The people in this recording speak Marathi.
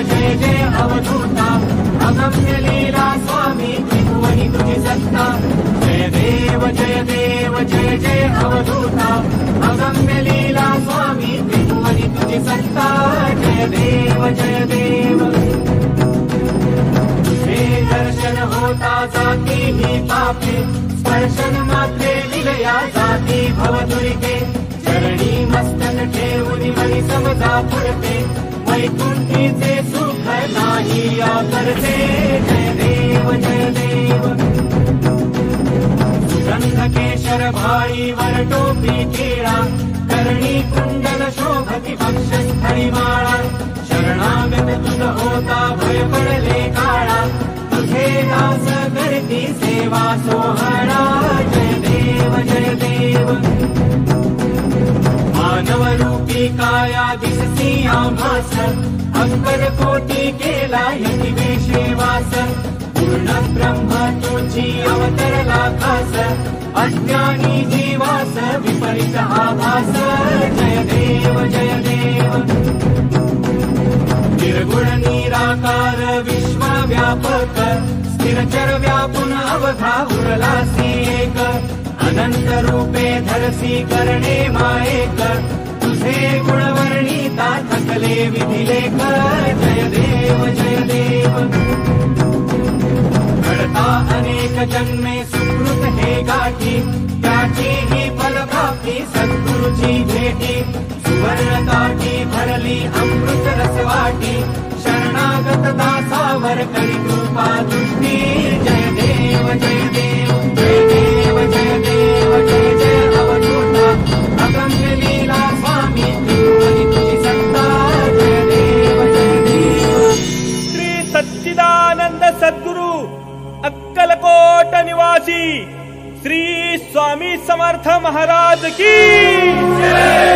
जय जय अवधूता अगम्य लीला स्वामी त्रिभुवनि तुझी सत्ता जय देव जय जय अवधूता अगम्य लीला स्वामी त्रिभुवनि तुझी सत्ता जय देव तुझे दर्शन होता जाती ही पापे स्पर्शन मात्रे विलया जाती भवदुरिते चरणी मस्तक ठेवून मनी समजा पुरते वैकुंठीचे सुख नाही करते जय देव सुगंध केशर भाई वर टोपी केळा करणी कुंडल शोभती वक्षस्थळी माळा शरणागत तुझ होता भय पडले काळा तुझे दास करती सेवा सोहळा जय देव मानव रूपी काया दिसती आभास अक्कर कोटी केला यती वेशेवास पूर्ण ब्रह्म तुझी अवतरला खास अज्ञानी जीवास विपरीत आभास जय देव निर्गुण निराकार विश्वव्यापक स्थिरचर व्यापून अवघा उरलासी एक अनंत रूपे धरसी करणे मायेक तुझे गुणवर्णिता थकले विधिलेख जय देव घडता अनेक जन्मे सुकृत हे गाठी त्याची ही फलप्राप्ती सद्गुरुची भेटी सुवर्ण काठी भरली अमृत रसवाटी शरणागत दासावर करी कृपा दृष्टी जय देव जय जय अवधूता अगम्य लीला स्वामी त्रिभुवनि तुझी सत्ता जय देव श्री सच्चिदानंद सद्गुरु अक्कलकोट निवासी श्री स्वामी समर्थ महाराज की जय।